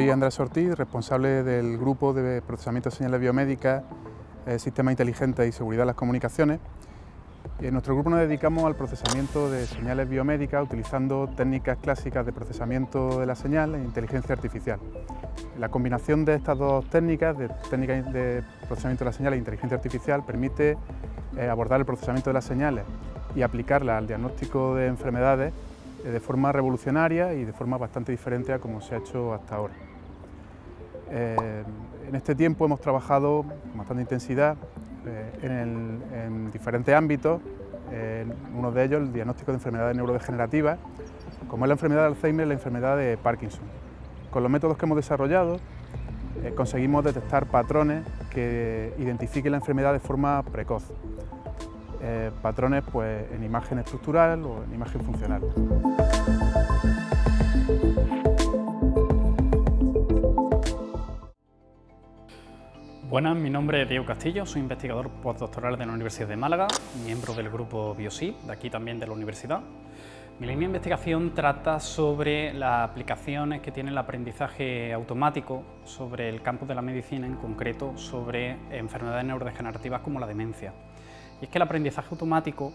Soy Andrés Ortiz, responsable del grupo de procesamiento de señales biomédicas, sistemas inteligentes y seguridad de las comunicaciones. En nuestro grupo nos dedicamos al procesamiento de señales biomédicas utilizando técnicas clásicas de procesamiento de la señal e inteligencia artificial. La combinación de estas dos técnicas, de procesamiento de la señal e inteligencia artificial, permite abordar el procesamiento de las señales y aplicarlas al diagnóstico de enfermedades de forma revolucionaria y de forma bastante diferente a como se ha hecho hasta ahora. En este tiempo hemos trabajado con bastante intensidad en diferentes ámbitos, uno de ellos el diagnóstico de enfermedades neurodegenerativas, como es la enfermedad de Alzheimer y la enfermedad de Parkinson. Con los métodos que hemos desarrollado conseguimos detectar patrones que identifiquen la enfermedad de forma precoz. Patrones pues, en imagen estructural o en imagen funcional. Buenas, mi nombre es Diego Castillo, soy investigador postdoctoral de la Universidad de Málaga, miembro del grupo BioSIP, de aquí también de la universidad. Mi línea de investigación trata sobre las aplicaciones que tiene el aprendizaje automático sobre el campo de la medicina, en concreto sobre enfermedades neurodegenerativas como la demencia. Y es que el aprendizaje automático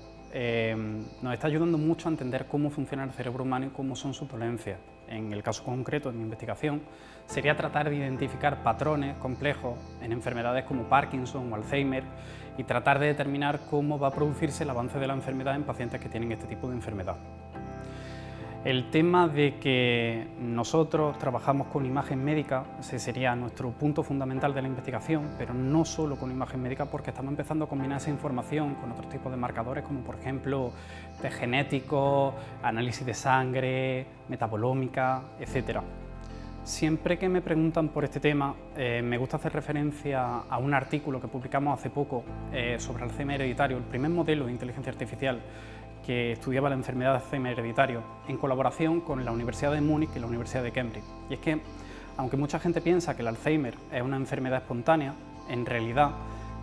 nos está ayudando mucho a entender cómo funciona el cerebro humano y cómo son sus dolencias. En el caso concreto de mi investigación sería tratar de identificar patrones complejos en enfermedades como Parkinson o Alzheimer y tratar de determinar cómo va a producirse el avance de la enfermedad en pacientes que tienen este tipo de enfermedad. El tema de que nosotros trabajamos con imagen médica, ese sería nuestro punto fundamental de la investigación, pero no solo con imagen médica, porque estamos empezando a combinar esa información con otros tipos de marcadores, como por ejemplo test genético, análisis de sangre, metabolómica, etc. Siempre que me preguntan por este tema, me gusta hacer referencia a un artículo que publicamos hace poco sobre Alzheimer hereditario, el primer modelo de inteligencia artificial que estudiaba la enfermedad de Alzheimer hereditario, en colaboración con la Universidad de Múnich y la Universidad de Cambridge. Y es que, aunque mucha gente piensa que el Alzheimer es una enfermedad espontánea, en realidad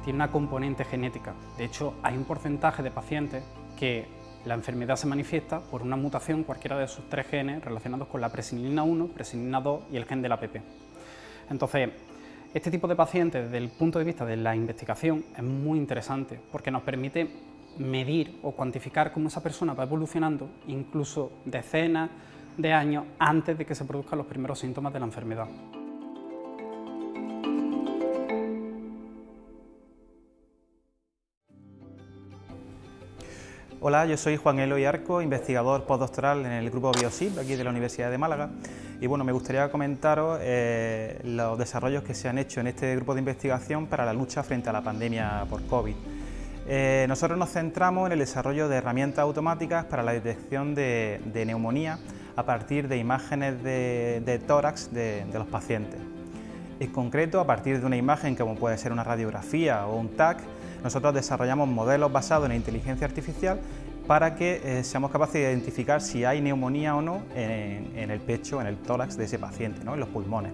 tiene una componente genética. De hecho, hay un porcentaje de pacientes que la enfermedad se manifiesta por una mutación, cualquiera de esos tres genes relacionados con la presenilina 1, presenilina 2 y el gen del APP. Entonces, este tipo de pacientes, desde el punto de vista de la investigación, es muy interesante porque nos permite medir o cuantificar cómo esa persona va evolucionando incluso decenas de años antes de que se produzcan los primeros síntomas de la enfermedad. Hola, yo soy Juan Eloy Arco, investigador postdoctoral en el grupo BioSIP, aquí de la Universidad de Málaga. Y bueno, me gustaría comentaros los desarrollos que se han hecho en este grupo de investigación para la lucha frente a la pandemia por COVID. Nosotros nos centramos en el desarrollo de herramientas automáticas para la detección de neumonía a partir de imágenes de tórax de los pacientes. En concreto, a partir de una imagen como puede ser una radiografía o un TAC, nosotros desarrollamos modelos basados en inteligencia artificial para que seamos capaces de identificar si hay neumonía o no en el pecho, en el tórax de ese paciente, ¿no? En los pulmones.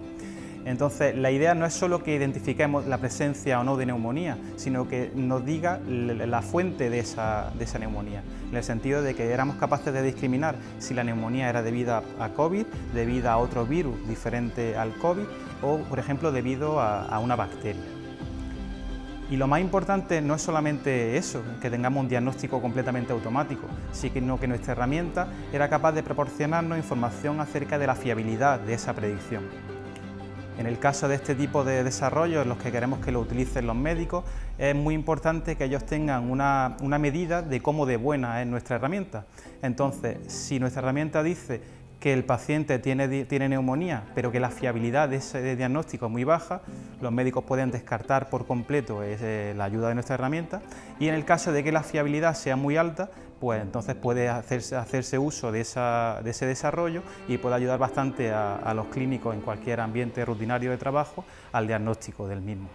Entonces, la idea no es solo que identifiquemos la presencia o no de neumonía, sino que nos diga la fuente de esa neumonía, en el sentido de que éramos capaces de discriminar si la neumonía era debida a COVID, debida a otro virus diferente al COVID o, por ejemplo, debido a una bacteria. Y lo más importante no es solamente eso, que tengamos un diagnóstico completamente automático, sino que nuestra herramienta era capaz de proporcionarnos información acerca de la fiabilidad de esa predicción. En el caso de este tipo de desarrollos en los que queremos que lo utilicen los médicos, es muy importante que ellos tengan una medida de cómo de buena es nuestra herramienta. Entonces, si nuestra herramienta dice que el paciente tiene neumonía, pero que la fiabilidad de ese diagnóstico es muy baja, los médicos pueden descartar por completo la ayuda de nuestra herramienta, y en el caso de que la fiabilidad sea muy alta, pues entonces puede hacerse uso de ese desarrollo y puede ayudar bastante a los clínicos en cualquier ambiente rutinario de trabajo al diagnóstico del mismo.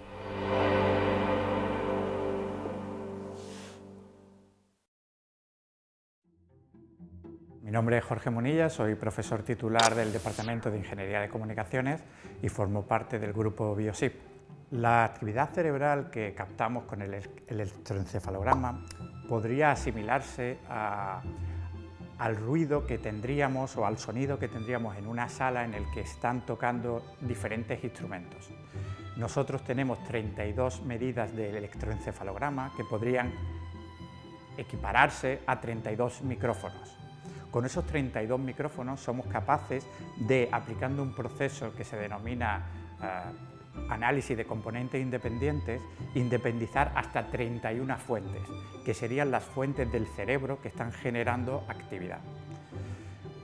Mi nombre es Jorge Monilla, soy profesor titular del Departamento de Ingeniería de Comunicaciones y formo parte del grupo BioSIP. La actividad cerebral que captamos con el electroencefalograma podría asimilarse a al ruido que tendríamos o al sonido que tendríamos en una sala en el que están tocando diferentes instrumentos. Nosotros tenemos 32 medidas del electroencefalograma que podrían equipararse a 32 micrófonos. Con esos 32 micrófonos somos capaces de, aplicando un proceso que se denomina análisis de componentes independientes, independizar hasta 31 fuentes, que serían las fuentes del cerebro que están generando actividad.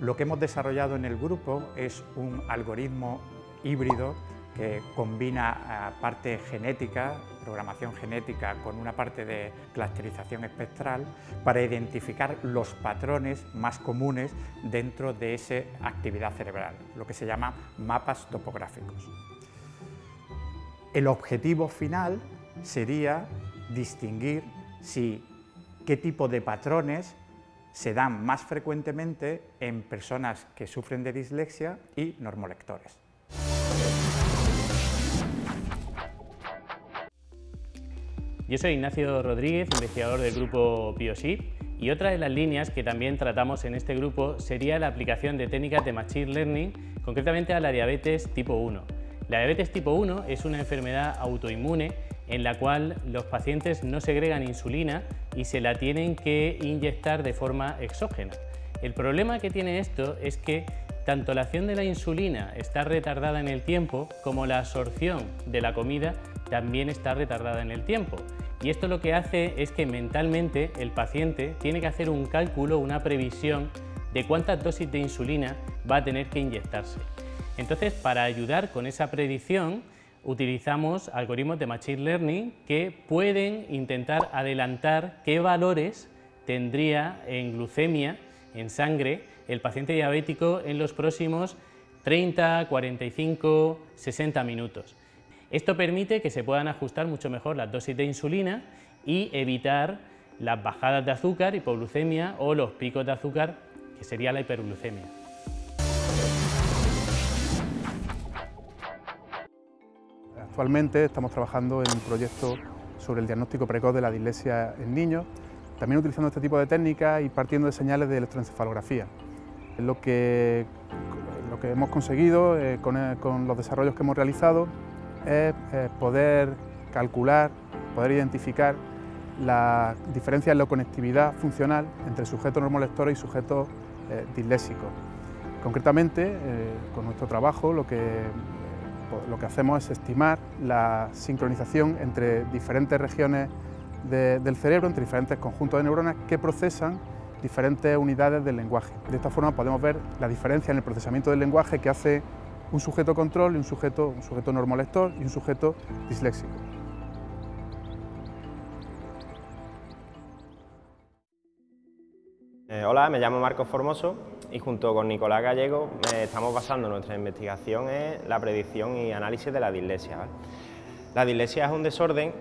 Lo que hemos desarrollado en el grupo es un algoritmo híbrido que combina parte genética, programación genética, con una parte de clusterización espectral para identificar los patrones más comunes dentro de esa actividad cerebral, lo que se llama mapas topográficos. El objetivo final sería distinguir qué tipo de patrones se dan más frecuentemente en personas que sufren de dislexia y normolectores. Yo soy Ignacio Rodríguez, investigador del grupo BioShip, y otra de las líneas que también tratamos en este grupo sería la aplicación de técnicas de Machine Learning, concretamente a la diabetes tipo 1. La diabetes tipo 1 es una enfermedad autoinmune en la cual los pacientes no segregan insulina y se la tienen que inyectar de forma exógena. El problema que tiene esto es que tanto la acción de la insulina está retardada en el tiempo como la absorción de la comida también está retardada en el tiempo. Y esto lo que hace es que mentalmente el paciente tiene que hacer un cálculo, una previsión de cuántas dosis de insulina va a tener que inyectarse. Entonces, para ayudar con esa predicción, utilizamos algoritmos de Machine Learning que pueden intentar adelantar qué valores tendría en glucemia, en sangre, el paciente diabético en los próximos 30, 45, 60 minutos. Esto permite que se puedan ajustar mucho mejor las dosis de insulina y evitar las bajadas de azúcar, hipoglucemia, o los picos de azúcar, que sería la hiperglucemia. Actualmente estamos trabajando en un proyecto sobre el diagnóstico precoz de la dislexia en niños, también utilizando este tipo de técnicas y partiendo de señales de electroencefalografía. Lo que hemos conseguido con los desarrollos que hemos realizado es poder calcular, poder identificar las diferencias en la conectividad funcional entre sujetos normolectores y sujetos disléxicos. Concretamente, con nuestro trabajo lo que hacemos es estimar la sincronización entre diferentes regiones del cerebro, entre diferentes conjuntos de neuronas que procesan diferentes unidades del lenguaje. De esta forma podemos ver la diferencia en el procesamiento del lenguaje que hace un sujeto control y un sujeto normolector y un sujeto disléxico. Hola, me llamo Marcos Formoso y junto con Nicolás Gallego estamos basando nuestra investigación en la predicción y análisis de la dislexia, ¿vale? La dislexia es un desorden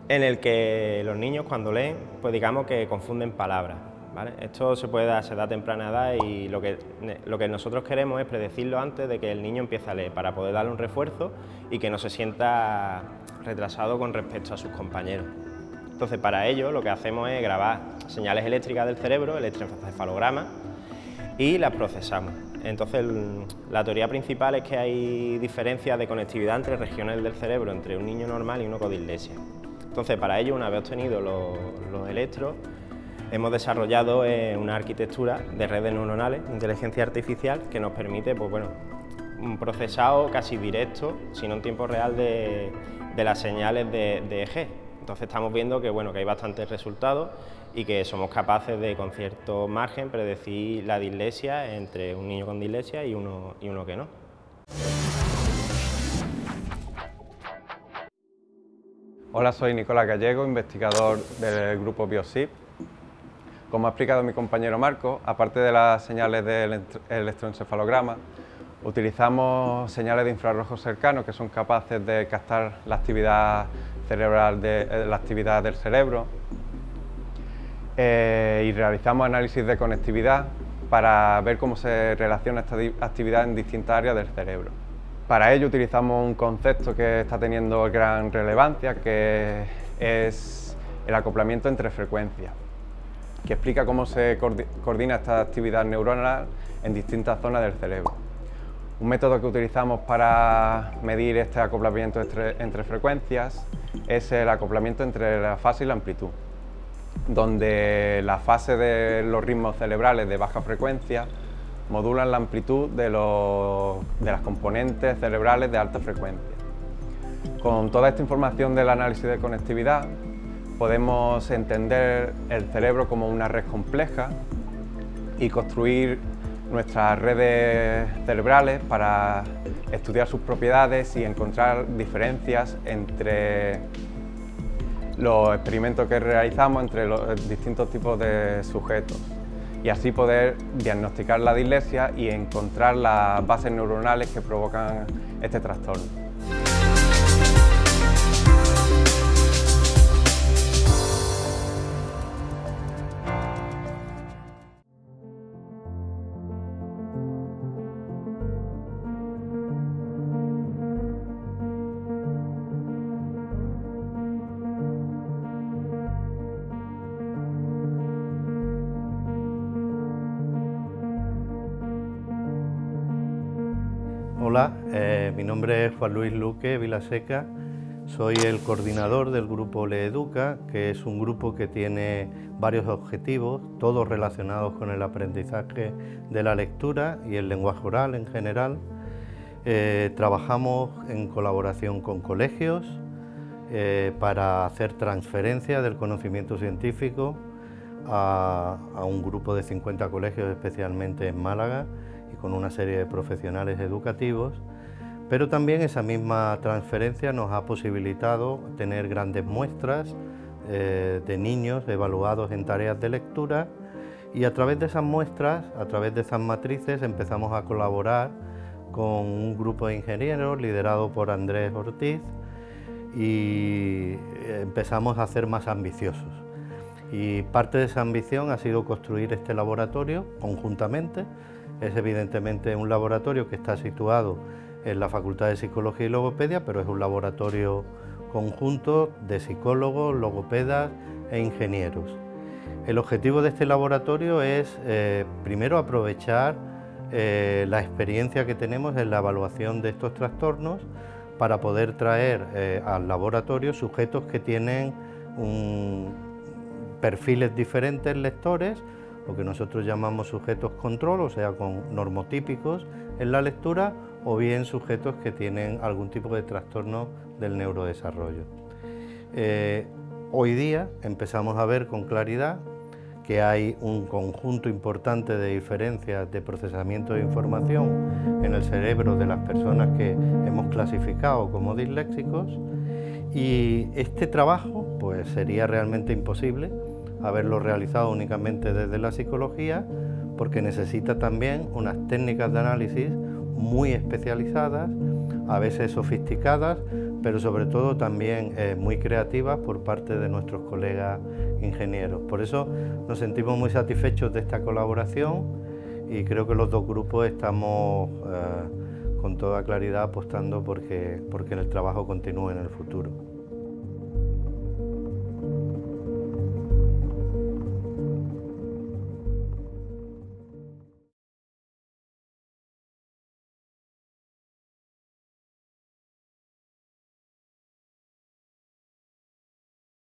en el que los niños cuando leen, pues digamos que confunden palabras, ¿vale? Esto se da a temprana edad y lo que nosotros queremos es predecirlo antes de que el niño empiece a leer para poder darle un refuerzo y que no se sienta retrasado con respecto a sus compañeros. Entonces, para ello lo que hacemos es grabar señales eléctricas del cerebro, electroencefalogramas, y las procesamos. Entonces, la teoría principal es que hay diferencias de conectividad entre regiones del cerebro, entre un niño normal y uno con dislexia. Entonces, para ello, una vez obtenidos los electros, hemos desarrollado una arquitectura de redes neuronales, inteligencia artificial, que nos permite, pues bueno, un procesado casi directo, sino en tiempo real, de las señales de EEG. Entonces estamos viendo que, bueno, que hay bastantes resultados y que somos capaces de, con cierto margen, predecir la dislexia entre un niño con dislexia y uno que no. Hola, soy Nicolás Gallego, investigador del grupo BioShip. Como ha explicado mi compañero Marco, aparte de las señales del electroencefalograma, utilizamos señales de infrarrojos cercanos que son capaces de captar la actividad cerebral, la actividad del cerebro, y realizamos análisis de conectividad para ver cómo se relaciona esta actividad en distintas áreas del cerebro. Para ello utilizamos un concepto que está teniendo gran relevancia, que es el acoplamiento entre frecuencias. que explica cómo se coordina esta actividad neuronal en distintas zonas del cerebro. Un método que utilizamos para medir este acoplamiento entre frecuencias es el acoplamiento entre la fase y la amplitud, donde la fase de los ritmos cerebrales de baja frecuencia modulan la amplitud de las componentes cerebrales de alta frecuencia. Con toda esta información del análisis de conectividad podemos entender el cerebro como una red compleja y construir nuestras redes cerebrales para estudiar sus propiedades y encontrar diferencias entre los experimentos que realizamos entre los distintos tipos de sujetos y así poder diagnosticar la dislexia y encontrar las bases neuronales que provocan este trastorno. Hola, mi nombre es Juan Luis Luque Vilaseca, soy el coordinador del grupo LeEduca, que es un grupo que tiene varios objetivos, todos relacionados con el aprendizaje de la lectura y el lenguaje oral en general. Trabajamos en colaboración con colegios para hacer transferencia del conocimiento científico a un grupo de 50 colegios, especialmente en Málaga, y con una serie de profesionales educativos, pero también esa misma transferencia nos ha posibilitado tener grandes muestras de niños evaluados en tareas de lectura, y a través de esas muestras, a través de esas matrices, empezamos a colaborar con un grupo de ingenieros liderado por Andrés Ortiz y empezamos a ser más ambiciosos. Y parte de esa ambición ha sido construir este laboratorio conjuntamente. Es evidentemente un laboratorio que está situado en la Facultad de Psicología y Logopedia, pero es un laboratorio conjunto de psicólogos, logopedas e ingenieros. El objetivo de este laboratorio es, primero, aprovechar la experiencia que tenemos en la evaluación de estos trastornos para poder traer al laboratorio sujetos que tienen perfiles diferentes lectores, lo que nosotros llamamos sujetos control, o sea, con normotípicos en la lectura, o bien sujetos que tienen algún tipo de trastorno del neurodesarrollo. Hoy día empezamos a ver con claridad que hay un conjunto importante de diferencias de procesamiento de información en el cerebro de las personas que hemos clasificado como disléxicos, y este trabajo pues sería realmente imposible haberlo realizado únicamente desde la psicología, porque necesita también unas técnicas de análisis muy especializadas, a veces sofisticadas, pero sobre todo también muy creativas por parte de nuestros colegas ingenieros. Por eso nos sentimos muy satisfechos de esta colaboración y creo que los dos grupos estamos con toda claridad apostando porque el trabajo continúe en el futuro.